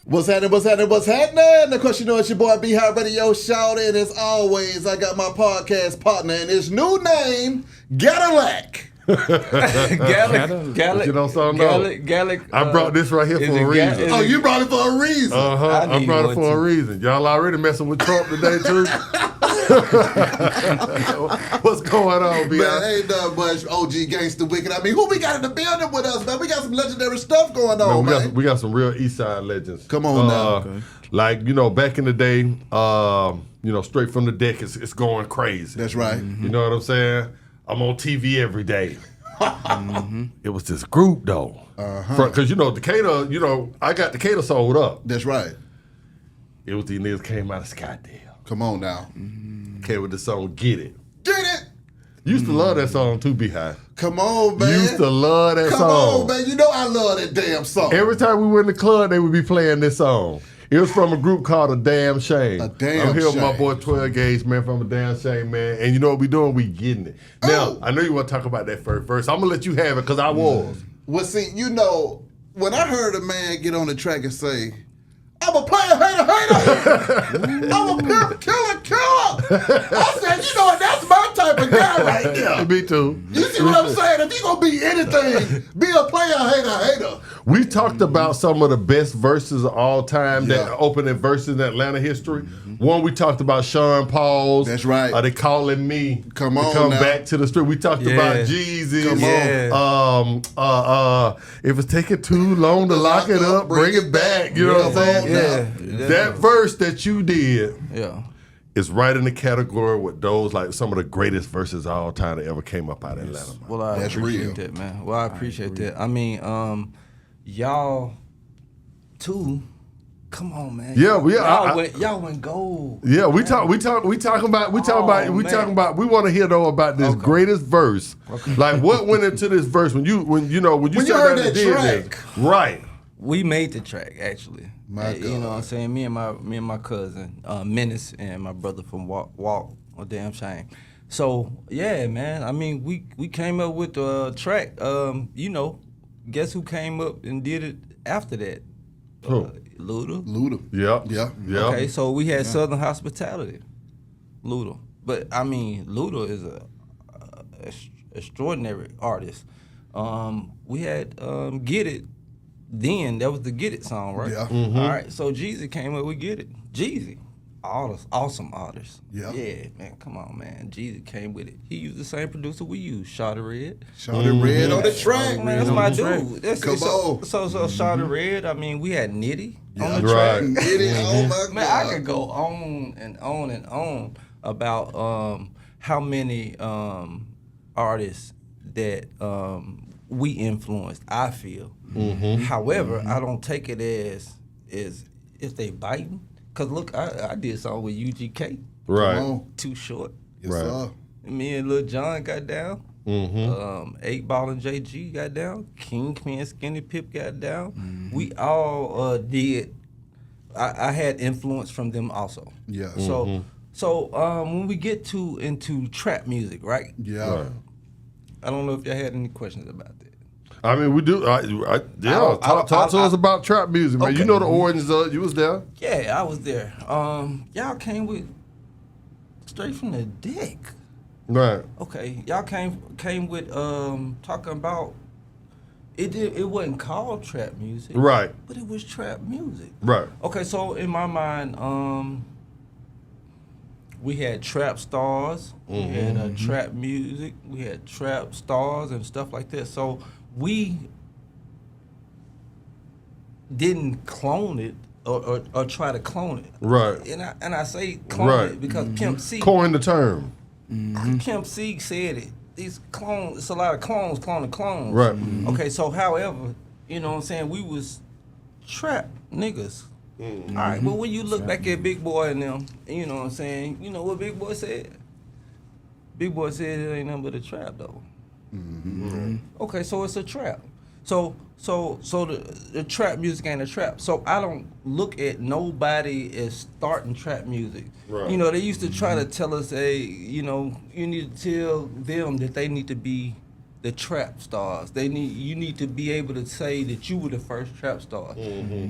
What's happening? What's happening? What's happening? Of course, you know it's your boy B-High Radio Shout. And as always, I got my podcast partner and his new name, Cadillac. Gallic. You know something? Gallic. I brought this right here for a reason. Oh, you brought it for a reason. I brought it for a reason. Y'all already messing with Trump today, too? What's going on, B.I.? Man, ain't nothing but OG Gangsta Wicked. I mean, who we got in the building with us, man? We got some legendary stuff going on, man. We got some real East Side legends. Come on now. Okay. Like, back in the day, straight from the deck, it's going crazy. That's right. Mm-hmm. You know what I'm saying? I'm on TV every day. Mm-hmm. It was this group, though. Because, Decatur, I got Decatur sold up. That's right. It was these niggas came out of Scottsdale. Come on now. Came with the song Get It. Get It! Used to love that song too, B-High. Come on, man. Used to love that song. Come on, man. You know I love that damn song. Every time we went in the club, they would be playing this song. It was from a group called A Damn Shame. A Damn I'm here with Shame. my boy 12 Gauge, man, from A Damn Shame, man. And you know what we doing? We getting it. Now, I know you want to talk about that first verse. I'm going to let you have it because I was. Well, see, when I heard a man get on the track and say, I'm a player, hater. I'm a pimp, killer. I said, that's my type of guy right there. Me too. You see what I'm saying? If you going to be anything, be a player, hater. We talked about some of the best verses of all time, that opening verses in Atlanta history. One, we talked about Sean Paul's. That's right. They calling me Come on to come now. back to the street. We talked about Jeezy. Come on. If it's taking too long to lock it up, bring it back. You know what I'm saying? Yeah. That verse that you did. Yeah. Is right in the category with those, like some of the greatest verses of all time that ever came up out of Atlanta. Man. Well, I appreciate that, man. Well, I appreciate that. I mean, y'all too. Come on, man. Yeah, y'all went gold. Yeah, we talking about. We want to hear though about this greatest verse. Okay. Like what went into this verse when you heard that track, right? We made the track actually. My God. You know what I'm saying? Me and my cousin, Menace, and my brother from Walk, A Damn Shame. So yeah, man. I mean, we came up with the track. Guess who came up and did it after that? Luda. Yeah. Okay, so we had Southern Hospitality, Luda. But I mean, Luda is a extraordinary artist. We had Get It. Then that was the Get It song, right? Yeah. Mm-hmm. All right. So Jeezy came up with Get It. Jeezy, awesome artist. Yeah. Yeah, man. Come on, man. Jeezy came with it. He used the same producer we use, Shawty Red. Shawty Red on the track, Man, that's my dude. Come on. So Shawty Red. I mean, we had Nitty on the track. Nitty, oh my God. Man, I could go on and on and on about how many artists that we influenced, I feel. Mm-hmm. However, I don't take it as if they biting. Cause look, I did something with UGK. Right. Too Short. Yes, right. sir. Me and Lil Jon got down. Mm-hmm. 8 Ball and JG got down. Kingpin, Skinny Pip got down. Mm-hmm. We all did. I had influence from them also. Yeah. So when we get into trap music, right? Yeah. Right. I don't know if y'all had any questions about that. I mean, we do. Talk to us about trap music, man. Okay. You know the origins of it. You was there. Yeah, I was there. Y'all came with straight from the deck. Right. Okay, y'all came with talking about it wasn't called trap music. Right. But it was trap music. Right. Okay, so in my mind, we had trap stars, we had trap music, we had trap stars and stuff like that. So we didn't clone it or try to clone it. Right. And I say clone it because Pimp C coined the term. Pimp C said it. These clones, it's a lot of clones cloning clones. Right. Okay, so however, you know what I'm saying, we was trap niggas. All right, but when you look back at Big Boy and them, you know what I'm saying, you know what Big Boy said? Big Boy said it ain't nothing but a trap though. Okay, so it's a trap. So the trap music ain't a trap. So I don't look at nobody as starting trap music. Right. You know, they used to try to tell us, hey, you know, you need to tell them that they need to be the trap stars. You need to be able to say that you were the first trap star.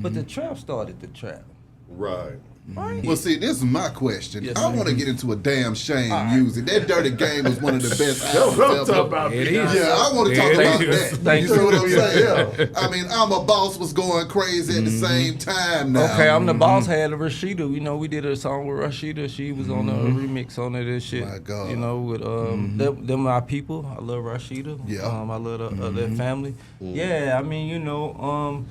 But the trap started the trap. Right. Right. Well, see, this is my question. Yes, I ma'am. want to get into a damn shame All right. music. That Dirty Game was one of the best That's what I'm albums talking ever. about. It Beyonce. is. Yeah, I want to talk It about is. that. Thank You see you. what I'm saying? Yeah. I mean, I'm a Boss was going crazy at the same time now. Okay, I'm the boss. Had a Rashida. You know, we did a song with Rashida. She was on a remix on it and shit. My God. You know, with them my people. I love Rashida. Yeah. I love their family. Yeah, I mean, you know,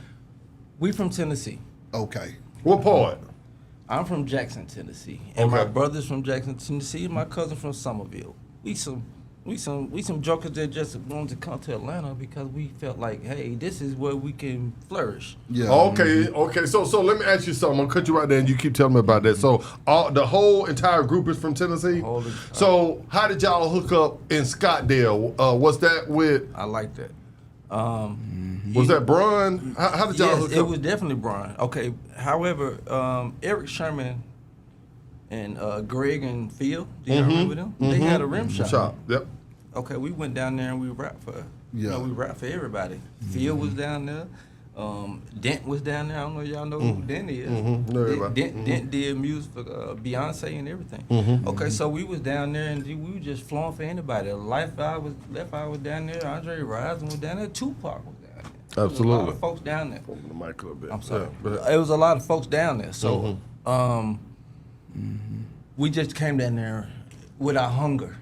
we from Tennessee. Okay. What part? I'm from Jackson, Tennessee, and my Okay. brother's from Jackson, Tennessee, and my cousin from Somerville. We some jokers that just wanted to come to Atlanta because we felt like, hey, this is where we can flourish. Yeah. Okay. So let me ask you something. I'm gonna cut you right there, and you keep telling me about that. So the whole entire group is from Tennessee. So how did y'all hook up in Scottsdale? Was that with? I like that. Was that Bron? How did y'all Yes, hook it up? was definitely Brian. Okay, however, Eric Sherman and Greg and Phil, do you remember them? They had a rim shop. Yep. Okay, we went down there and we rapped for, Yeah. we rapped for everybody. Phil was down there. Dent was down there. I don't know if y'all know who Dent is. Know everybody. Dent did music for Beyonce and everything. Okay, so we was down there and we were just flowing for anybody. Left Eye was down there. Andre Rison was down there. Tupac was down there. There was a lot Absolutely. of folks down there. Open the mic a little bit. I'm sorry. Yeah, It was a lot of folks down there. So we just came down there with our hunger.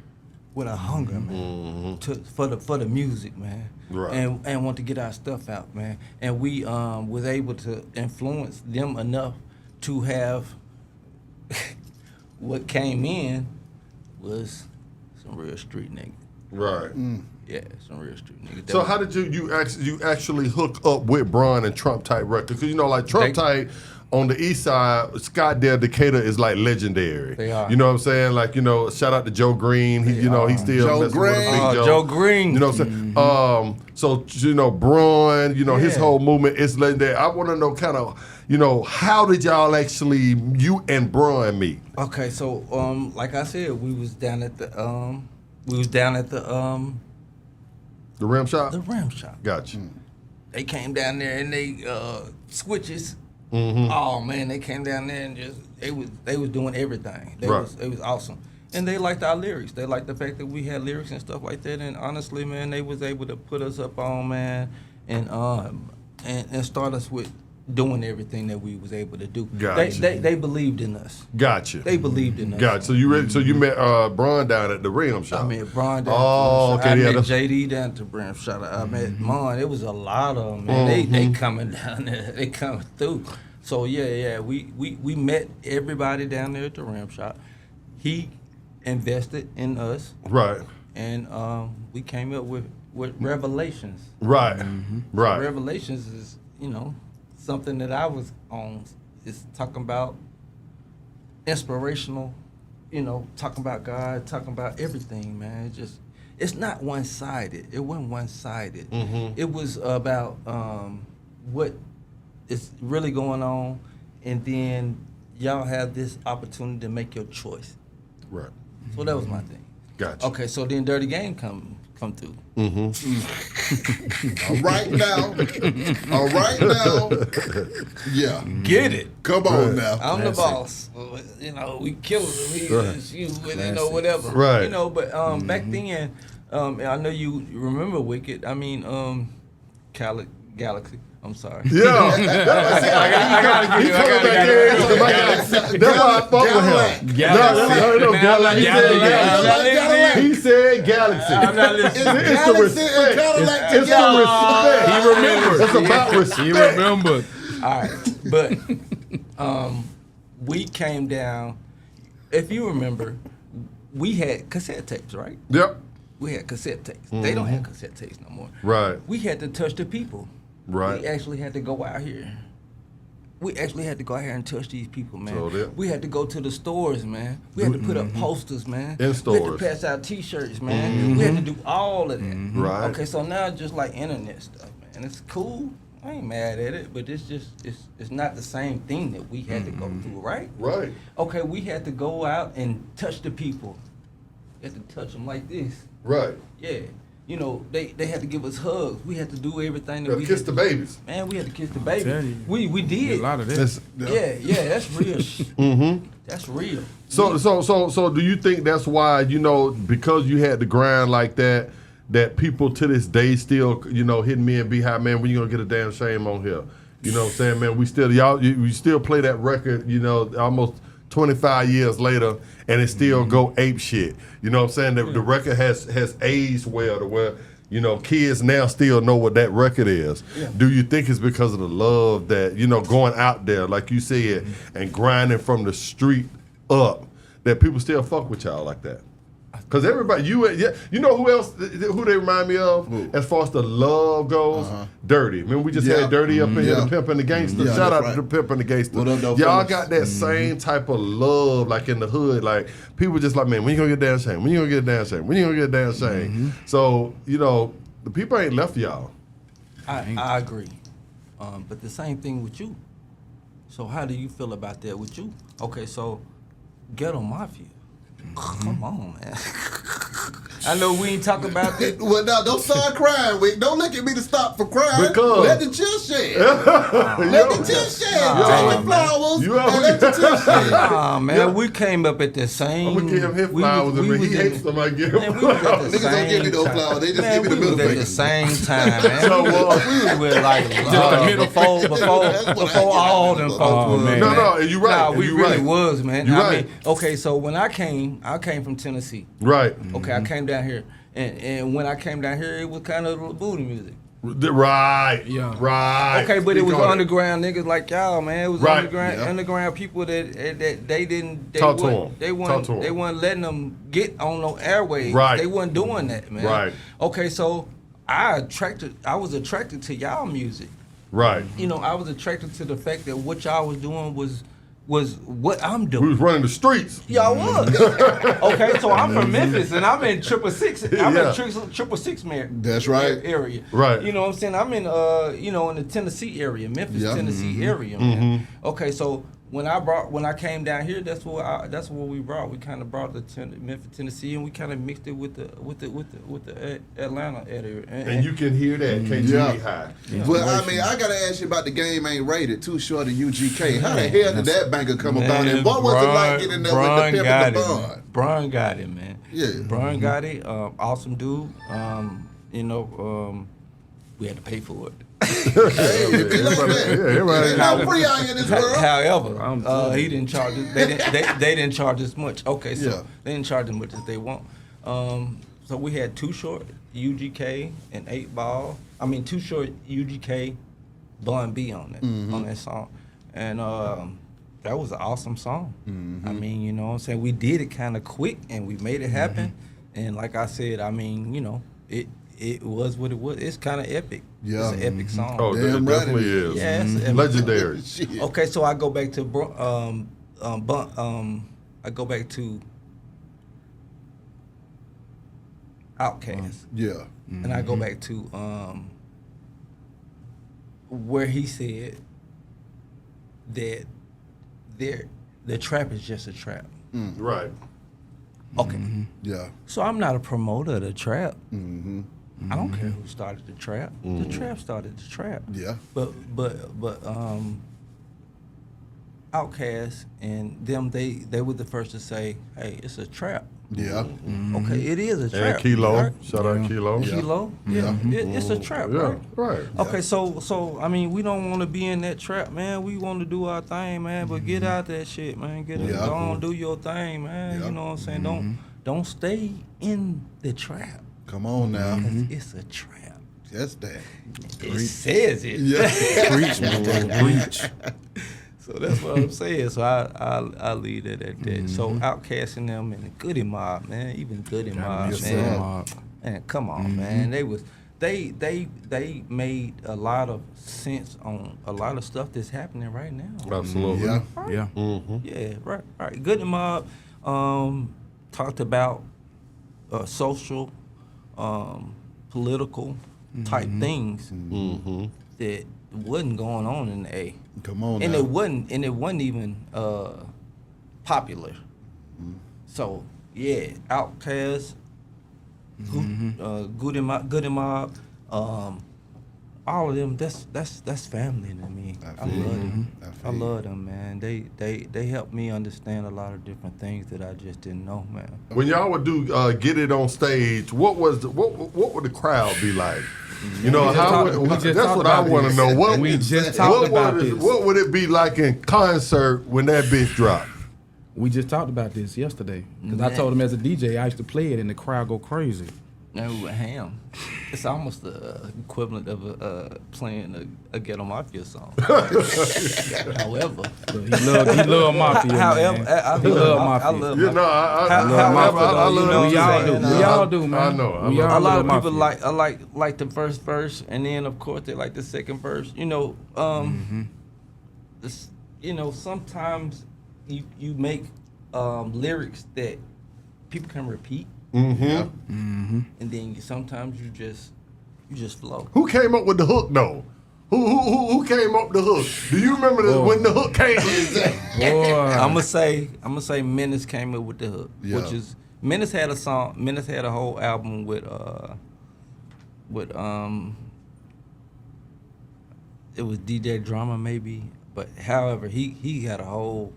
Man. For the music, man. Right. And want to get our stuff out, man. And we was able to influence them enough to have what came in was some real street niggas. Right. Yeah, some real street niggas. So how did you actually hook up with Bron and Trump Tight Records? Because you know, like Trump Tight on the east side, Scottsdale, Decatur is like legendary. They are. You know what I'm saying? Like, you know, shout out to Joe Green. He, you know, he still Joe messing with a Green. Big Joe. Joe Green. You know what I'm saying? So you know, Bron, you know, his Yeah. whole movement is legendary. I want to know kind of, you know, how did y'all actually, you and Bron meet? Okay, so like I said, we was down at the The Rim Shop? the rim shop. Gotcha. They came down there and they switches. Oh man, they came down there and just they was doing everything. It was awesome. And they liked our lyrics. They liked the fact that we had lyrics and stuff like that. And honestly, man, they was able to put us up on, man, and start us with doing everything that we was able to do. Gotcha. They believed in us. Gotcha. They believed in us. Gotcha. So you ready? So you met Bron down at the Rim Shop? I met Brian down Oh, to okay, I yeah, met that's- JD down to Brim Shot. I met Mon. It was a lot of them, man. They coming down there. They coming through. So yeah. We met everybody down there at the Rim Shop. He invested in us, Right. and we came up with Revelations. Right. Right. Revelations is, you know, something that I was on. It's talking about inspirational, you know, talking about God, talking about everything, man. It's not one-sided. It wasn't one-sided. It was about what is really going on, and then y'all have this opportunity to make your choice. Right. So that was my thing. Gotcha. Okay, so then Dirty Game come through. All right now. Yeah. Get it. Come on now. I'm Classic. the boss. You know, we killing them. You know, whatever. Right. You know, but back then, I know you remember Wicked. I mean, Galaxy. I'm sorry. Yeah. I gotta give you. That's why I fuck with him. Galaxy. No, Galaxy. Galaxy. He said Galaxy. I'm not listening. It's the respect. It's the respect. He remembered. It's about respect. He remembered. All right, but we came down. If you remember, we had cassette tapes, right? Yep. We had cassette tapes. They don't have cassette tapes no more. Right. We had to touch the people. Right. We actually had to go out here. We actually had to go out here and touch these people, man. So that- We had to go to the stores, man. We had to put up posters, man. In We had stores. to pass out T-shirts, man. We had to do all of that. Right. Okay, so now it's just like internet stuff, man. It's cool. I ain't mad at it, but it's just it's not the same thing that we had to go through, right? Right. Okay, we had to go out and touch the people. We had to touch them like this. Right. Yeah. you know, they had to give us hugs. We had to do everything that Gotta we kiss had the to- babies. Man, we had to kiss the Tell baby. you. We did. A lot of this. Yeah, that's real. Mm-hmm. That's real. So do you think that's why, you know, because you had to grind like that, that people to this day still, you know, hitting me and be high, man, when you gonna get a damn shame on here? You know what I'm saying, man? We still play that record, you know, almost 25 years later, and it still go ape shit. You know what I'm saying? The record has aged well to where, you know, kids now still know what that record is. Yeah. Do you think it's because of the love that, you know, going out there, like you said, and grinding from the street up, that people still fuck with y'all like that? Because everybody, you know who else, who they remind me of as far as the love goes? Dirty. Remember we just had Dirty up in here, the Pimp and the Gangster. Yeah, Shout out that's to the Pimp and the Gangster. What up, though, Y'all fellas? got that same type of love like in the hood. Like people just like, man, when you gonna get damn shame? When you gonna get damn shame? When you gonna get damn shame? So, you know, the people ain't left y'all. I agree. But the same thing with you. So how do you feel about that with you? Okay, so Ghetto Mafia. Come on, man. I know we ain't talking about that. Well, now don't start crying, Wick. Don't look at me to stop for crying. Because- Let the chill shed. Let the chill shed. Take the flowers You and let the chill shed. Nah, man, we came up at the same. I'm gonna give him his flowers, and when he hates them, I give Man, him we was at flowers. the Niggas don't give me no same flowers. They just man, give me the we was middle at the finger. same time, man. So we was with like the middle before all them folks Oh, was. man. No, and you right. Nah, and we you really right. was, man. You I right. mean, okay, so when I came from Tennessee. Right. Okay, I came down here, and when I came down here, it was kind of booty music. Right. Yeah. Right. Okay, but it Speak was on underground niggas like y'all, man. It was Right. underground people that they didn't Talk to 'em. they Talk to 'em. weren't letting them get on no airways. Right. They wasn't doing that, man. Right. Okay, so I was attracted to y'all music. Right. You know, I was attracted to the fact that what y'all was doing was what I'm We doing. was running the streets. Y'all was. Okay, so I'm from Memphis and I'm in 666. I'm Yeah. in 666 That's right. area. Right. You know what I'm saying? I'm in in the Tennessee area, Memphis, Yeah. Tennessee area, man. Okay, so when I came down here, that's what we brought. We kind of brought the Memphis, Tennessee, and we kind of mixed it with the Atlanta area. And you can hear that, can't you? Be high. Well, I mean, I gotta ask you about the Game Ain't Rated, Too Short of UGK. How the hell did that banger come about? And what was it like getting there with the Pimp and the Bun? Brian got it, man. Yeah. Brian got it. Awesome dude. We had to pay for it. Hey, it be like that. everybody- Ain't no free out here in this world. However, he didn't charge us. They didn't charge us much. Okay, so Yeah. they didn't charge as much as they want. So we had Too Short, UGK, and 8 Ball. I mean, Too Short, UGK, Bun B on that song, and that was an awesome song. I mean, you know what I'm saying? We did it kind of quick, and we made it happen. And like I said, I mean, you know, it was what it was. It's kind of epic. Yeah. It's an epic song. Oh, Damn that right definitely it is. Yeah, it's epic. Legendary. Shit. Okay, so I go back to I go back to Outkast, Yeah. and I go back to where he said that the trap is just a trap. Right. Okay, Yeah. so I'm not a promoter of the trap. I don't care who started the trap. The trap started the trap. Yeah. But Outkast and them, they were the first to say, hey, it's a trap. Yeah. Okay, it is a trap. And Kilo. right? Shout out Kilo. Kilo, yeah, it's a trap, Yeah, right? right. Okay, so I mean, we don't want to be in that trap, man. We want to do our thing, man. But get out that shit, man. Get it. Yeah. Go on, do your thing, man. Yeah. You know what I'm saying? Don't stay in the trap. Come on now. 'Cause it's a trap. That's that. It says it. Yeah. Preach, man. Preach. So that's what I'm saying. So I leave it at that. So outcasting them and the Goody Mob, man, even Goody Mob, yes, man. sir. Man, come on, man. They made a lot of sense on a lot of stuff that's happening right now. Absolutely. Yeah. Yeah. Yeah, right. Goody Mob talked about social, political type things that wasn't going on in the A. Come on And now. it wasn't even popular. So yeah, Outkast Good and Mob, all of them. That's family to me. I love them. I love them, man. They help me understand a lot of different things that I just didn't know, man. When y'all would do Get It on stage, what would the crowd be like? You know, that's what I want to know. What We just talked about this. What would it be like in concert when that bitch dropped? We just talked about this yesterday. Because I told him as a DJ, I used to play it and the crowd go crazy. No, ham. It's almost the equivalent of playing a Ghetto Mafia song. However, He love Mafia, however, man. I He love love Mafia. Mafia. You know, I love love Mafia, I though, you know love what We I'm all saying? do. We all do, man. I know. We love all A lot love of people Mafia. like the first verse, and then of course they like the second verse. You know, sometimes you make lyrics that people can repeat, and then sometimes you just flow. Who came up with the hook though? Who came up with the hook? Do you remember when the hook came? Boy. I'm gonna say Menace came up with the hook, Yeah. which is Menace had a song. Menace had a whole album with it was DJ Drama maybe, but however he had a whole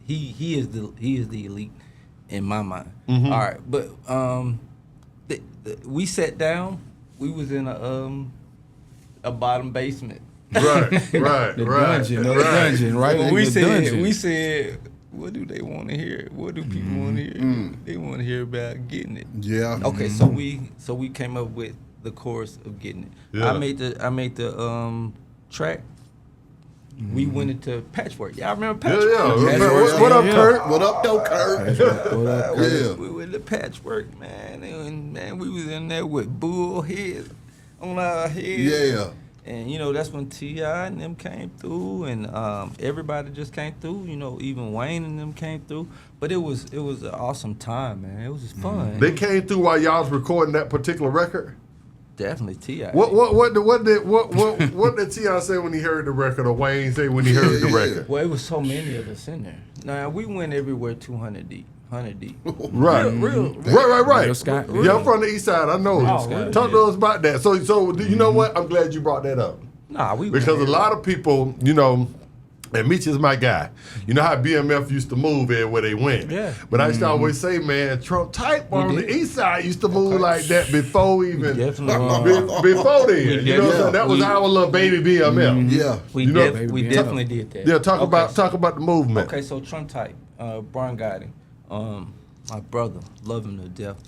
he is the elite in my mind. All right, but we sat down. We was in a bottom basement. Right. The dungeon, right? we The said dungeon. we said, what do they want to hear? What do people want to hear? They want to hear about getting it. Yeah. Okay, so we came up with the chorus of getting it. Yeah. I made the track. We went into Patchwork. Y'all remember Yeah, Patchwork? yeah. What up, Yeah. Kurt? What up, though, Kurt? Yeah. We went to Patchwork, man, and man, we was in there with bull heads on our heads. Yeah. And you know that's when T.I. and them came through, and everybody just came through. You know, even Wayne and them came through. But it was an awesome time, man. It was just fun. They came through while y'all was recording that particular record. Definitely T.I. What did T.I. say when he heard the record, or Wayne say when he heard the record? Well, it was so many of us in there. Now we went everywhere 200 deep. 100 deep. Right. Real. Right. Real Scott. Yeah, I'm from the east side. I know. Oh, really? Talk to us about that. So you know what? I'm glad you brought that up. Nah, we Because a lot of people, you know, and Mitch is my guy. You know how BMF used to move everywhere they went. Yeah. But I used to always say, man, Trump type on did. the east side used to move like that before even definitely before then. You know what I'm saying? That was our little baby BMF. Yeah. we You know- definitely did that. Yeah, talk Okay, about the movement. Okay, so Trump type, Brian Gotti, my brother, love him to death.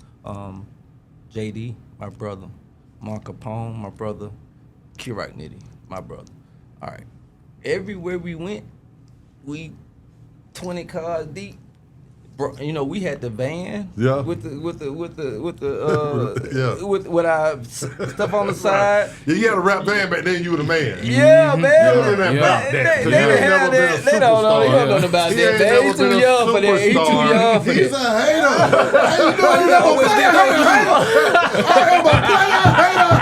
JD, my brother. Mark Capone, my brother. Kirak Nitty, my brother. All right. Everywhere we went, we 20 cars deep. Bro, you know, we had the van Yeah. with Yeah. with our stuff on the side. Yeah, you had a rap band back then. You were the man. Yeah, man. You know about that. They 'cause they you ain't had never been a that. They don't know. They don't know superstar. about He that. ain't Man, never he's too been a young for that. He's too superstar. young for He's that. a hater. How you doing? You never play a hater. I am a player, hater.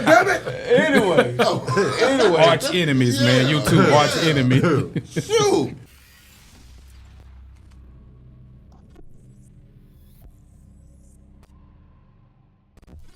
Damn it. Anyway, Arch enemies, man. You two arch enemies. Shoot.